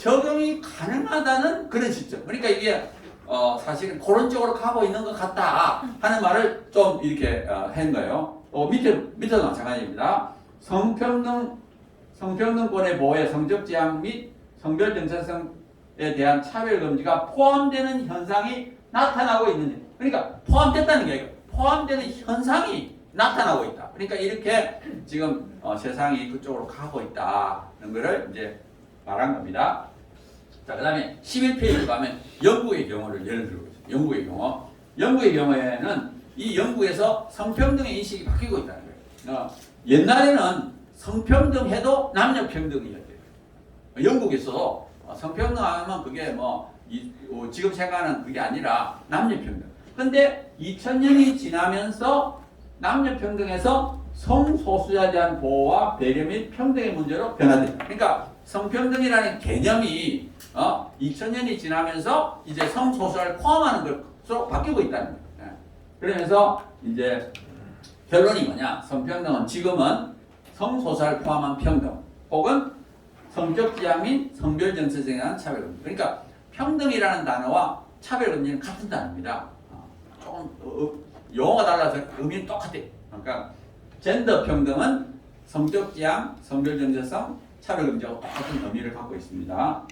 적용이 가능하다는 그런 시점. 그러니까 이게 사실은 그런 쪽으로 가고 있는 것 같다 하는 말을 좀 이렇게 한 거예요. 밑에도 마찬가지입니다. 성평등권의 보호에 성적 지향 및 성별 정체성에 대한 차별 금지가 포함되는 현상이 나타나고 있는. 그러니까 포함됐다는 게 포함되는 현상이 나타나고 있다. 그러니까 이렇게 지금 세상이 그쪽으로 가고 있다는 것을 이제 말한 겁니다. 자, 그 다음에 11페이지 가면 영국의 경우를 예를 들고 있습니다. 영국의 경우. 영국의 경우에는 이 영국에서 성평등의 인식이 바뀌고 있다는 거예요. 옛날에는 성평등해도 남녀평등이었대요. 영국에서 성평등하면 그게 지금 생각하는 그게 아니라 남녀평등. 근데 2000년이 지나면서 남녀평등에서 성소수자에 대한 보호와 배려 및 평등의 문제로 변화됩니다. 그러니까 성평등이라는 개념이 2000년이 지나면서 이제 성소수자를 포함하는 것으로 바뀌고 있다는 거예요. 그러면서 이제 결론이 뭐냐? 성평등은 지금은 성소수자를 포함한 평등 혹은 성적 지향 및 성별 정체성에 대한 차별 금지. 그러니까 평등이라는 단어와 차별 금지는 같은 단어입니다. 조금 용어가 달라서 의미는 똑같아요. 그러니까 젠더 평등은 성적 지향, 성별 정체성, 차별 금지하고 똑같은 의미를 갖고 있습니다.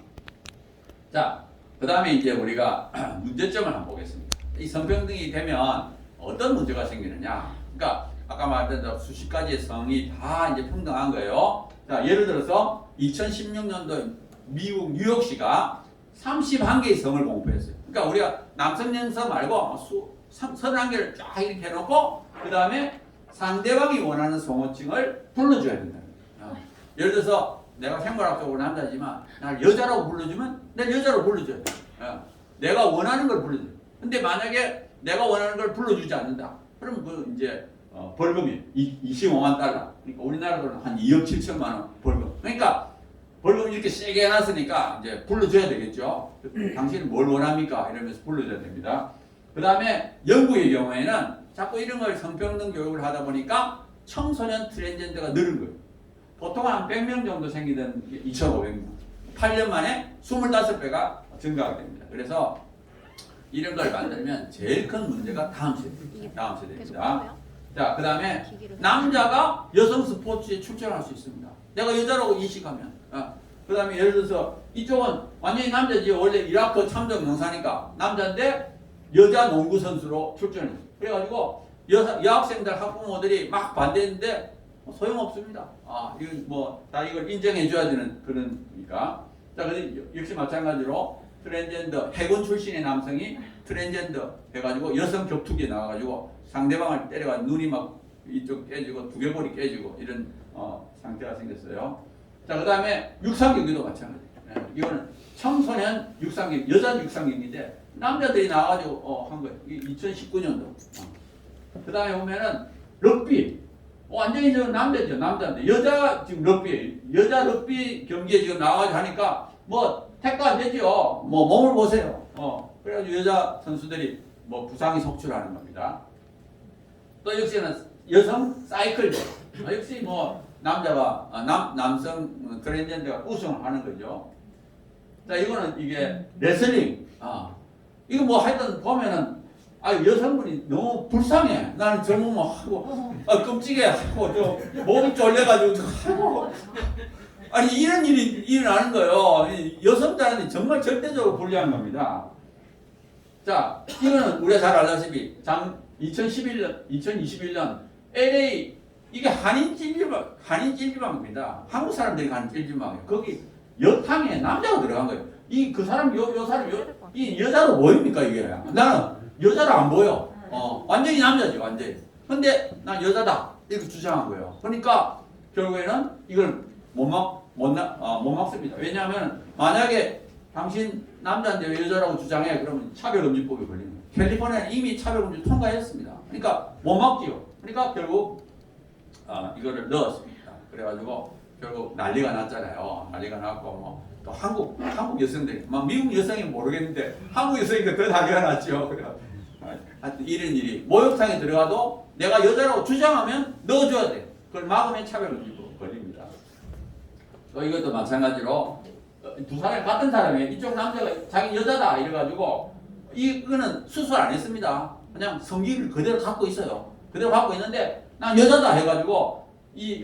자, 그 다음에 이제 우리가 문제점을 한번 보겠습니다. 이 성평등이 되면 어떤 문제가 생기느냐? 그러니까 아까 말했던 수십 가지의 성이 다 이제 평등한 거예요. 자, 예를 들어서 2016년도 미국 뉴욕시가 31개의 성을 공표했어요. 그러니까 우리가 남성 영서 말고 31개를 쫙 이렇게 해놓고 그 다음에 상대방이 원하는 성호칭을 불러줘야 된다. 예를 들어서 내가 생물학적으로 남자지만 날 여자라고 불러주면 내 여자로 불러줘야 돼. 내가 원하는 걸 불러줘. 근데 만약에 내가 원하는 걸 불러주지 않는다. 그럼 그 이제 벌금이 25만 달러. 그러니까 우리나라로는 한 2억 7천만 원 벌금. 그러니까 벌금 이렇게 세게 해놨으니까 이제 불러줘야 되겠죠. 당신은 뭘 원합니까? 이러면서 불러줘야 됩니다. 그 다음에 영국의 경우에는 자꾸 이런 걸 성평등 교육을 하다 보니까 청소년 트랜스젠더가 늘은 거예요. 보통 한 100명 정도 생기던 2,500명. 8년 만에 25배가 증가가 됩니다. 그래서 이런 걸 만들면 제일 큰 문제가 다음 세대입니다. 자, 그 다음에 남자가 여성 스포츠에 출전할 수 있습니다. 내가 여자라고 인식하면. 그 다음에 예를 들어서 이쪽은 완전히 남자지. 원래 이라크 참전 용사니까 남자인데 여자 농구 선수로 출전했어요. 그래가지고 여학생들 학부모들이 막 반대했는데 소용없습니다. 이건 다 이걸 인정해줘야 되는 그러니까. 자, 근데 역시 마찬가지로 트랜스젠더 해군 출신의 남성이 트랜스젠더 해가지고 여성 격투기에 나와가지고 상대방을 때려가 눈이 막 이쪽 깨지고 두개골이 깨지고 이런 상태가 생겼어요. 자, 그 다음에 육상경기도 마찬가지예요. 이거는 청소년 육상경기, 여자 육상경기인데 남자들이 나와가지고 한 거예요. 2019년도. 그 다음에 보면은 럭비. 완전히 저 남자죠. 남자인데 여자 지금 럭비, 여자 럭비 경기에 지금 나와가지고 하니까 택도 안 되죠. 몸을 보세요. 그래가지고 여자 선수들이 부상이 속출하는 겁니다. 또 역시는 여성 사이클. 역시 남자가 남성 트랜스젠더가 우승을 하는 거죠. 자, 이거는 이게 레슬링. 이거 하여튼 보면은 여성분이 너무 불쌍해. 나는 젊으면 하고 끔찍해 하고 몸이 쫄려가지고 하고 이런 일이 일어나는 거예요. 여성들한테 정말 절대적으로 불리한 겁니다. 자, 이거는 우리가 잘 알다시피 2021년 LA 이게 한인 찜질방입니다. 한국 사람들이 가는 찜질방이에요. 거기 여탕에 남자가 들어간 거예요. 그 사람 요 사람 이 여자로 보입니까 이게? 나는 여자로 안 보여. 완전히 남자죠, 완전히. 근데 난 여자다 이렇게 주장한 거예요. 그러니까 결국에는 이걸 못 막습니다. 왜냐하면 만약에 당신 남자인데 왜 여자라고 주장해? 그러면 차별금지법이 걸리는 거예요. 캘리포니아는 이미 차별금지 통과했습니다. 그러니까 못 막지요. 그러니까 결국 이거를 넣었습니다. 그래가지고 결국 난리가 났잖아요. 난리가 났고 또 한국 여성들이 미국 여성이 모르겠는데 한국 여성이니까 더 난리가 났죠. 그래. 하여튼 이런 일이 목욕탕에 들어가도 내가 여자라고 주장하면 넣어줘야 돼. 그걸 막으면 차별금지법 걸립니다. 또 이것도 마찬가지로 두 사람이 같은 사람이에요. 이쪽 남자가 자기 여자다 이래가지고 이거는 수술 안 했습니다. 그냥 성기를 그대로 갖고 있어요. 그대로 갖고 있는데 난 여자다 해가지고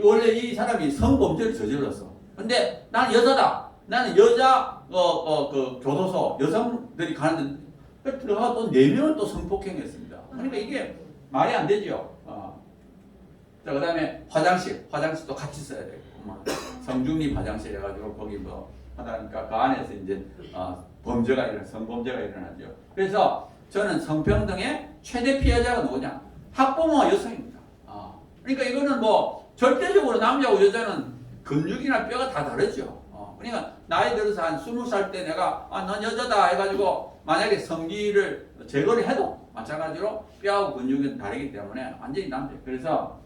원래 이 사람이 성범죄를 저질렀어. 근데 나는 여자다. 나는 여자 그 교도소 여성들이 가는데 들어가 또 4명을 또 성폭행했습니다. 그러니까 이게 말이 안 되죠. 자, 그 다음에 화장실도 같이 써야 되고, 성중립 화장실 해가지고 거기 뭐 하다니까 그 안에서 이제 성범죄가 일어나죠. 그래서 저는 성평등의 최대 피해자가 누구냐? 학부모 여성입니다. 그러니까 이거는 뭐 절대적으로 남자하고 여자는 근육이나 뼈가 다 다르죠. 그러니까 나이 들어서 한 20살 때 내가 넌 여자다 해가지고 만약에 성기를 제거를 해도 마찬가지로 뼈하고 근육은 다르기 때문에 완전히 남자. 그래서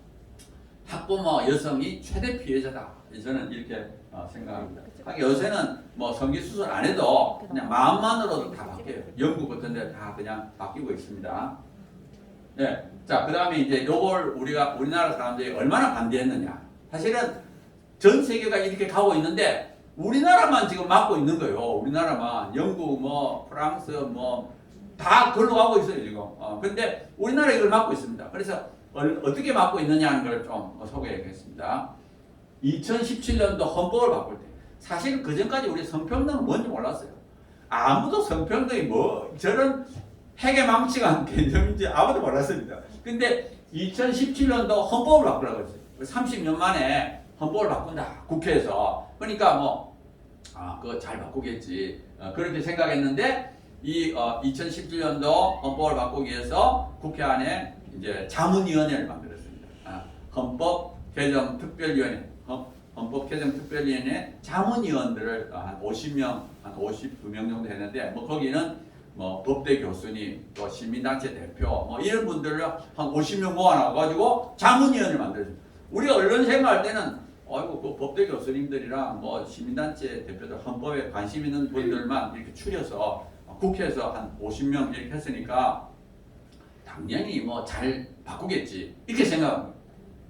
학부모 여성이 최대 피해자다. 저는 이렇게 생각합니다. 요새는 뭐 성기 수술 안 해도 그냥 마음만으로도 다 바뀌어요. 영국 같은 데 다 그냥 바뀌고 있습니다. 네. 자, 그 다음에 이제 요걸 우리나라 사람들이 얼마나 반대했느냐. 사실은 전 세계가 이렇게 가고 있는데 우리나라만 지금 막고 있는 거예요. 우리나라만. 영국, 뭐, 프랑스, 뭐, 다 그걸로 가고 있어요, 지금. 근데 우리나라 이걸 막고 있습니다. 그래서 어떻게 막고 있느냐 하는 걸 좀 소개하겠습니다. 2017년도 헌법을 바꿀 때. 사실 그 전까지 우리 성평등은 뭔지 몰랐어요. 아무도 성평등이 뭐, 저런 핵의 망치가 개념인지 아무도 몰랐습니다. 근데 2017년도 헌법을 바꾸라고 했어요. 30년 만에 헌법을 바꾼다. 국회에서. 그러니까 뭐, 그거 잘 바꾸겠지. 그렇게 생각했는데, 2017년도 헌법을 바꾸기 위해서 국회 안에 이제 자문위원회를 만들었습니다. 헌법 개정 특별위원회, 헌법 개정 특별위원회 자문위원들을 한 50명, 한 52명 정도 했는데, 뭐 거기는 뭐 법대 교수님, 또 시민단체 대표, 뭐 이런 분들을 한 50명 모아놔가지고 자문위원회를 만들었습니다. 우리가 언론 생각할 때는 아이고 그 법대 교수님들이랑 뭐 시민단체 대표들 헌법에 관심 있는 분들만 이렇게 추려서 국회에서 한 50명 이렇게 했으니까 당연히 뭐 잘 바꾸겠지 이렇게 생각합니다.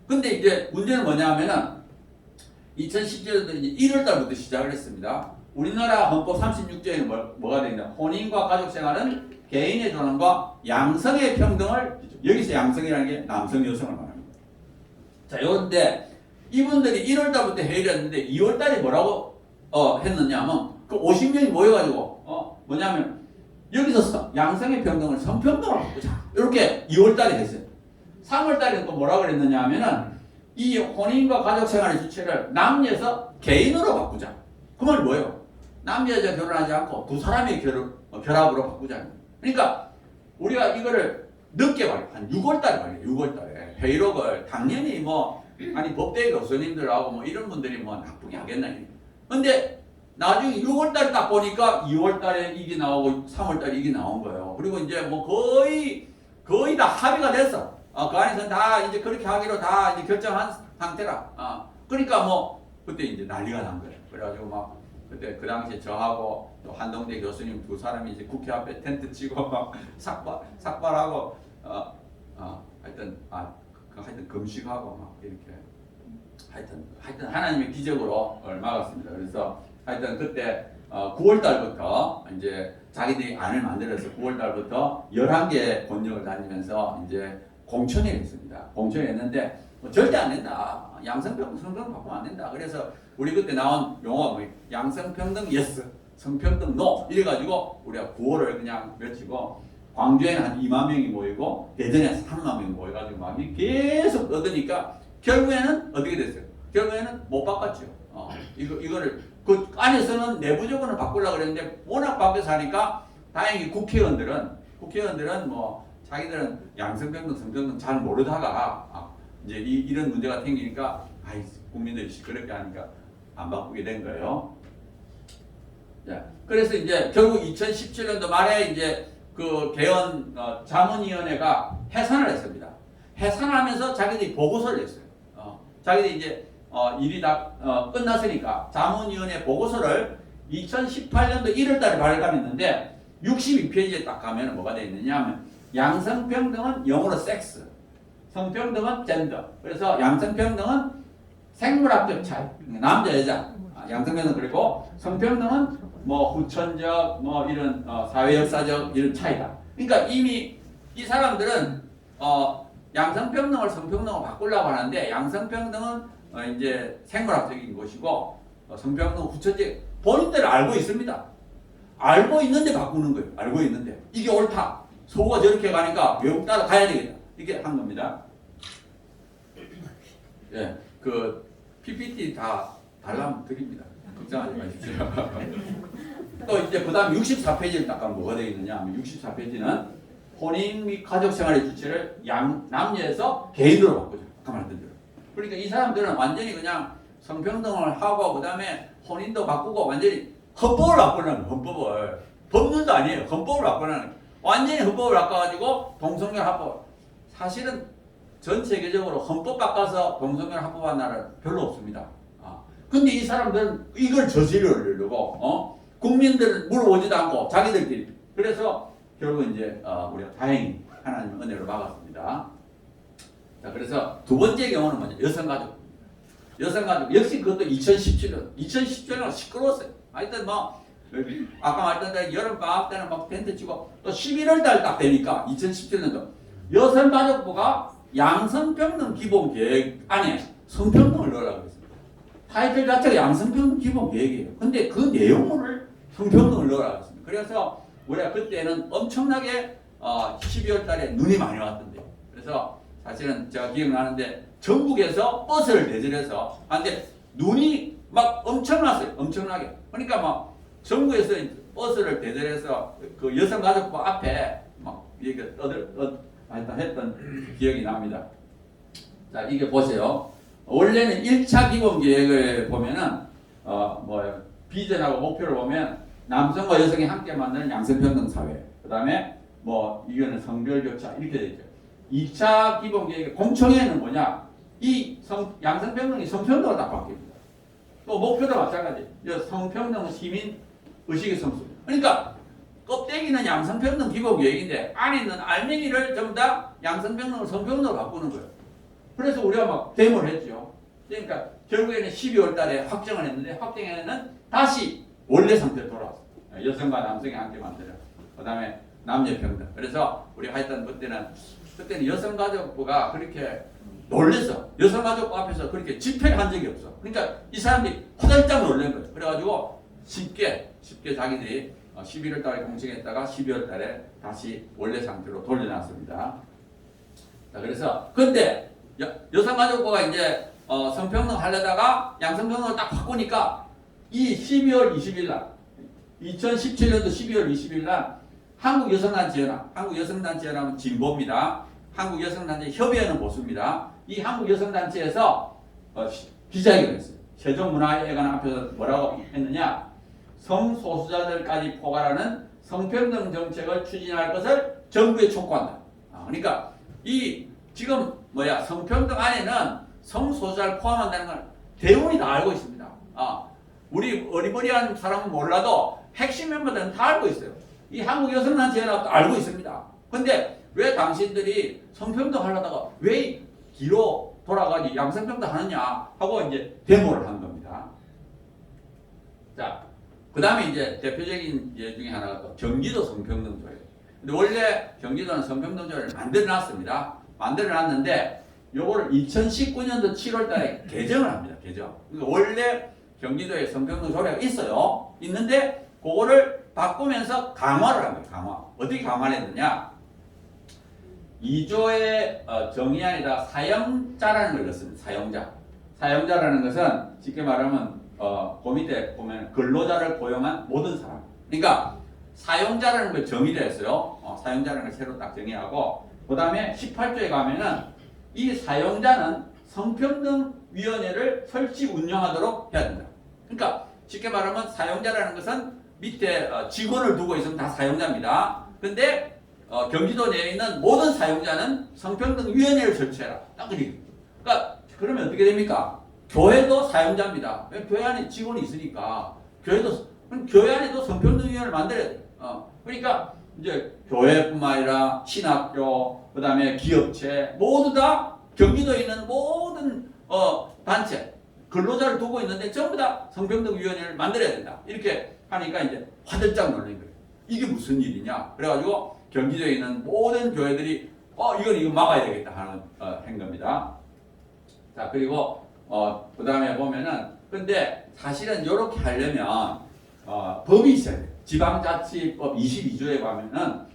근데 이제 문제는 뭐냐 하면은 2017년도 이제 1월 달부터 시작을 했습니다. 우리나라 헌법 36조에는 뭐가 되어 있냐? 혼인과 가족생활은 개인의 존엄과 양성의 평등을, 여기서 양성이라는 게 남성 여성을 말합니다. 자, 그런데 이분들이 1월 달부터 회의를 했는데 2월 달에 뭐라고 했느냐 하면 그 50명이 모여가지고 뭐냐면 여기서 양성의 평등을 성평등으로 바꾸자 이렇게 2월 달에 했어요. 3월 달에 또 뭐라고 그랬느냐 하면은 이 혼인과 가족생활의 주체를 남녀에서 개인으로 바꾸자. 그 말이 뭐예요? 남녀 여자 결혼하지 않고 두 사람의 결합으로 바꾸자. 그러니까 우리가 이거를 늦게 한 6월 달에 말이에요. 6월 달에 회의록을 당연히 뭐 아니 법대 교수님들하고 뭐 이런 분들이 뭐 나쁘게 하겠나. 근데 나중에 6월 달에 딱 보니까 2월 달에 이게 나오고 3월 달에 이게 나온 거예요. 그리고 이제 뭐 거의 다 합의가 됐어. 그 안에서는 다 이제 그렇게 하기로 다 이제 결정한 상태라. 그러니까 뭐 그때 이제 난리가 난 거예요. 그래가지고 막 그때 그 당시에 저하고 또 한동대 교수님 두 사람이 이제 국회 앞에 텐트 치고 막 삭발하고 하여튼 금식하고 막 이렇게 하여튼 하나님의 기적으로 막았습니다. 그래서 하여튼 그때 9월 달부터 이제 자기들이 안을 만들어서 9월 달부터 11개 권역을 다니면서 이제 공천회를 했습니다. 공천회 했는데 뭐 절대 안 된다. 양성평등 성평등 바꾸면 안 된다. 그래서 우리 그때 나온 용어가 뭐 양성평등 예스, 성평등 노 이래가지고 우리가 9월을 그냥 외치고 광주에는 한 2만 명이 모이고 대전에 3만 명이 모여가지고 막 계속 얻으니까 결국에는 어떻게 됐어요? 결국에는 못 바꿨죠. 이거를 그 안에서는 내부적으로는 바꾸려고 그랬는데 워낙 바뀌어서 하니까 다행히 국회의원들은 뭐 자기들은 양성평등 성평등 잘 모르다가 이제 이런 문제가 생기니까 국민들이 시끄럽게 하니까 안 바꾸게 된 거예요. 자, 그래서 이제 결국 2017년도 말에 이제 그 개헌 자문위원회가 해산을 했습니다. 해산하면서 자기들이 보고서를 냈어요. 자기들이 이제 일이 다 끝났으니까 자문위원회 보고서를 2018년도 1월달에 발간했는데 62페이지에 딱 가면 뭐가 되어 있느냐 하면 양성평등은 영어로 섹스, 성평등은 젠더. 그래서 양성평등은 생물학적 차이, 남자 여자 양성평등 그리고 성평등은 뭐 후천적 뭐 이런 사회 역사적 이런 차이다. 그러니까 이미 이 사람들은 양성평등을 성평등으로 바꾸려고 하는데 양성평등은 이제 생물학적인 것이고 성평등은 후천적 본인들은 알고 있습니다. 알고 있는데 바꾸는 거예요. 알고 있는데 이게 옳다. 소가 저렇게 가니까 외국 따라 가야 되겠다. 이렇게 한 겁니다. 예, 그 PPT 다 달라면 드립니다. 걱정하지 마십시오. 또 이제 그다음 64페이지를 딱 가면 뭐가 되어 있느냐 하면 64페이지는 혼인 및 가족 생활의 주체를 남녀에서 개인으로 바꾸죠. 아까 말했던 대로. 그러니까 이 사람들은 완전히 그냥 성평등을 하고 그다음에 혼인도 바꾸고 완전히 헌법을 바꾸는 헌법을 법률도 아니에요. 헌법을 바꾸는 완전히 헌법을 바꿔가지고 동성결 합법. 사실은 전 세계적으로 헌법 바꿔서 동성결 합법한 나라는 별로 없습니다. 근데 이 사람들은 이걸 저지르려고 국민들은 물어보지도 않고 자기들끼리. 그래서 결국 이제 우리가 다행히 하나님 은혜로 막았습니다. 자, 그래서 두 번째 경우는 뭐냐? 여성가족. 여성가족 역시 그것도 2017년 시끄러웠어요. 하여튼 뭐 아까 말했던 대로 여름 방학 때는 막 텐트 치고 또 11월 달 딱 되니까 2017년도 여성가족부가 양성평등 기본 계획 안에 성평등을 넣으라고 했습니다. 타이틀 자체가 양성평등 기본 계획이에요. 근데 그 내용을 성평등을 넣으라고 했습니다. 그래서 우리가 그때는 엄청나게 12월 달에 눈이 많이 왔던데 그래서 사실은 제가 기억나는데 전국에서 버스를 대절해서 근데 눈이 막 엄청났어요. 엄청나게. 그러니까 막 전국에서 버스를 대절해서 그 여성가족부 앞에 막 이렇게 했던 기억이 납니다. 자, 이게 보세요. 원래는 1차 기본계획을 보면은 비전하고 목표를 보면 남성과 여성이 함께 만드는 양성평등 사회. 그 다음에 뭐 이거는 성별격차 이렇게 되죠. 2차 기본계획 공청회는 뭐냐? 이 양성평등이 성평등으로 딱 바뀝니다. 또 목표도 마찬가지. 성평등 시민 의식의 성수. 그러니까 껍데기는 양성평등 기본계획인데 안에 있는 알맹이를 전부 다 양성평등을 성평등으로 바꾸는 거예요. 그래서 우리가 막 데모를 했죠. 그러니까 결국에는 12월 달에 확정을 했는데 확정에는 다시 원래 상태로 돌아왔어요. 여성과 남성이 함께 만드는. 그 다음에 남녀평등. 그래서 우리가 했던 그때는 여성가족부가 그렇게 놀랬어. 여성가족부 앞에서 그렇게 집회를 한 적이 없어. 그러니까 이 사람들이 화들짝 놀란 거예요. 그래가지고 쉽게 자기들이 11월 달에 공청했다가 12월 달에 다시 원래 상태로 돌려놨습니다. 자, 그래서 근데 여성가족부가 이제 성평등 하려다가 양성평등을 딱 바꾸니까 이 12월 20일 날 2017년도 12월 20일 날 한국여성단체연합, 한국여성단체연합은 진보입니다. 한국여성단체 협의회는 보수입니다. 이 한국여성단체에서 기자회견을 했어요. 세종문화회관 앞에서 뭐라고 했느냐? 성소수자들까지 포괄하는 성평등 정책을 추진할 것을 정부에 촉구한다. 그러니까 이 지금 성평등 안에는 성소수자를 포함한다는 걸 대부분이 다 알고 있습니다. 우리 어리버리한 사람은 몰라도 핵심 멤버들은 다 알고 있어요. 이 한국여성단체연합도 알고 있습니다. 근데 왜 당신들이 성평등 하려다가 왜 뒤로 돌아가니 양성평등 하느냐 하고 이제 데모를 한 겁니다. 자, 그 다음에 이제 대표적인 예 중에 하나가 또 경기도 성평등 조례. 근데 원래 경기도는 성평등 조례를 만들어놨습니다. 만들어놨는데 요거를 2019년도 7월 달에 개정을 합니다. 개정. 그러니까 원래 경기도에 성평등 조례가 있어요. 있는데 그거를 바꾸면서 강화를 합니다. 강화. 어떻게 강화를 했느냐? 2조의 정의안에다 사용자라는 걸 넣습니다. 사용자. 사용자라는 것은 쉽게 말하면 그 밑에 보면 근로자를 고용한 모든 사람. 그러니까 사용자라는 걸 정의를 했어요. 사용자라는 걸 새로 딱 정의하고 그 다음에 18조에 가면은 이 사용자는 성평등위원회를 설치 운영하도록 해야 된다. 그러니까 쉽게 말하면 사용자라는 것은 밑에 직원을 두고 있으면 다 사용자입니다. 근데 경기도 내에 있는 모든 사용자는 성평등위원회를 설치해라. 딱 그렇게. 그러니까 그러면 어떻게 됩니까? 교회도 사용자입니다. 왜? 교회 안에 직원이 있으니까 교회 안에도 성평등위원회를 만들어야 돼요. 그러니까 이제 교회뿐만 아니라 신학교, 그 다음에 기업체 모두 다 경기도에 있는 모든 단체 근로자를 두고 있는데 전부 다 성평등위원회를 만들어야 된다. 이렇게 하니까 이제 화들짝 놀란 거예요. 이게 무슨 일이냐? 그래가지고 경기도에 있는 모든 교회들이 이건 막아야 되겠다 하는 한 겁니다. 자, 그리고 그 다음에 보면은 근데 사실은 이렇게 하려면 법이 있어야 돼요. 지방자치법 22조에 보면은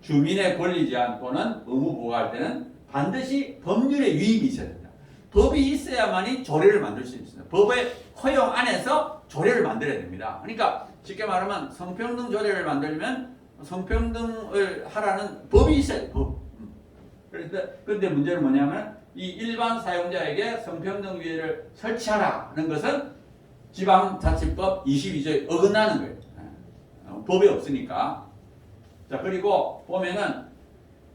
주민의 권리 제한 또는 의무 부과할 때는 반드시 법률의 위임이 있어야 된다. 법이 있어야만이 조례를 만들 수 있습니다. 법의 허용 안에서 조례를 만들어야 됩니다. 그러니까 쉽게 말하면 성평등 조례를 만들면 성평등을 하라는 법이 있어야 돼요. 법. 그런데 문제는 뭐냐면 이 일반 사용자에게 성평등위원회를 설치하라는 것은 지방자치법 22조에 어긋나는 거예요. 법이 없으니까. 자, 그리고 보면은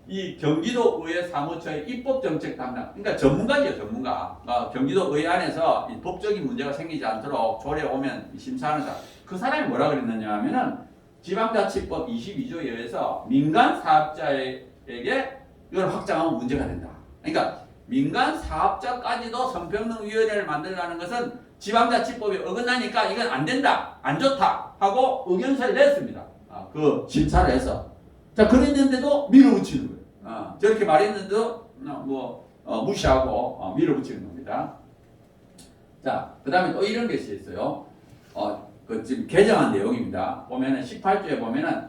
이 경기도의회 사무처의 입법정책 담당, 그러니까 전문가죠, 전문가. 경기도의회 안에서 이 법적인 문제가 생기지 않도록 조례 오면 심사하는 사람. 그 사람이 뭐라 그랬느냐 하면은 지방자치법 22조에 의해서 민간 사업자에게 이걸 확장하면 문제가 된다. 그러니까 민간 사업자까지도 성평등위원회를 만들라는 것은 지방자치법에 어긋나니까 이건 안 된다, 안 좋다 하고 의견서를 냈습니다. 그 심사를 해서. 자, 그랬는데도 밀어붙이는 거예요. 저렇게 말했는데도 무시하고 밀어붙이는 겁니다. 자, 그 다음에 또 이런 것이 있어요. 그 지금 개정한 내용입니다. 보면은 18조에 보면은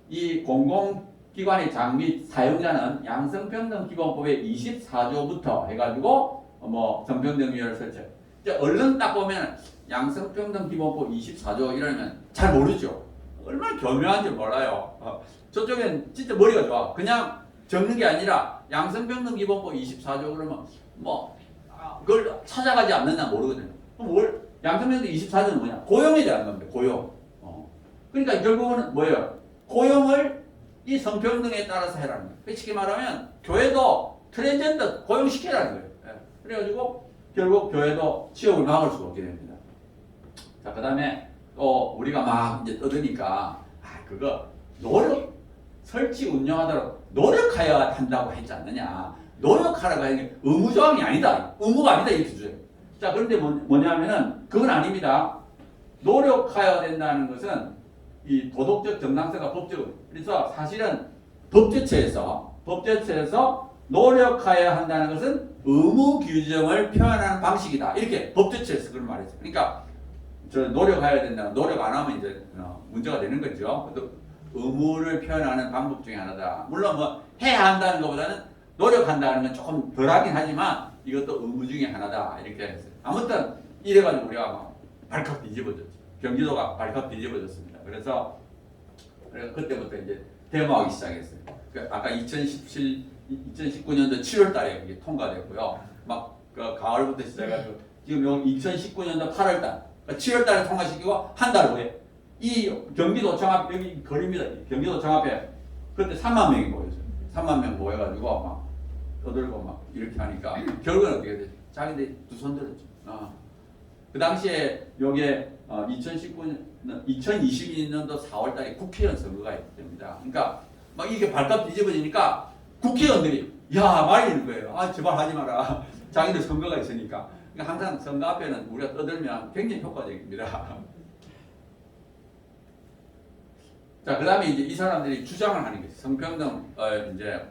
이 공공기관의 장 및 사용자는 양성평등기본법의 24조부터 해가지고 성평등위원회를 설치해요. 얼른 딱 보면 양성평등기본법 24조 이러면 잘 모르죠. 얼마나 교묘한지 몰라요. 저쪽엔 진짜 머리가 좋아. 그냥 적는 게 아니라 양성평등기본법 24조 그러면 그걸 찾아가지 않느냐 모르거든요. 그럼 양성평등 24조는 뭐냐? 고용에 대한 겁니다. 고용. 그러니까 결국은 뭐예요? 고용을 이 성평등에 따라서 해라는 거예요. 쉽게 말하면 교회도 트랜스젠더 고용시키라는 거예요. 그래가지고 결국 교회도 취업을 막을 수가 없게 됩니다. 자, 그 다음에 또 우리가 막 이제 떠드니까 그거 설치 운영하도록 노력하여야 한다고 했지 않느냐. 노력하라고 하는 게 의무조항이 아니다. 의무가 아니다 이렇게 주세요. 자, 그런데 뭐냐면은 그건 아닙니다. 노력하여야 된다는 것은 이 도덕적 정당성과 법적, 그래서 사실은 법제처에서 노력하여야 한다는 것은 의무 규정을 표현하는 방식이다. 이렇게 법제처에서 그런 말했어요. 그러니까 저 노력해야 된다. 노력 안 하면 이제 문제가 되는 거죠. 또 의무를 표현하는 방법 중에 하나다. 물론 해야 한다는 것보다는 노력한다는 건 조금 덜하긴 하지만 이것도 의무 중에 하나다. 이렇게 했어요. 아무튼 이래가지고 우리가 막 발칵 뒤집어졌죠. 경기도가 발칵 뒤집어졌습니다. 그래서 그때부터 이제 데모하기 시작했어요. 아까 2019년도 7월달에 이게 통과됐고요. 그 가을부터 시작해가지고 지금 여기 2019년도 8월달, 7월달에 통과시키고 한 달 후에 이 경기도청 앞 여기 거리입니다. 경기도청 앞에 그때 3만 명이 모였어요. 3만 명 모여가지고 막 떠들고 막 이렇게 하니까 결국은 어떻게 됐죠? 자기들이 두 손 들었죠. 그 당시에 여기에 2022년도 4월달에 국회의원 선거가 됩니다. 그러니까 막 이게 발칵 뒤집어지니까 국회의원들이 말이는 거예요. 제발 하지 마라. 자기들 선거가 있으니까. 그러니까 항상 선거 앞에는 우리가 떠들면 굉장히 효과적입니다. 자, 그 다음에 이제 이 사람들이 주장을 하는 거죠. 성평등 이제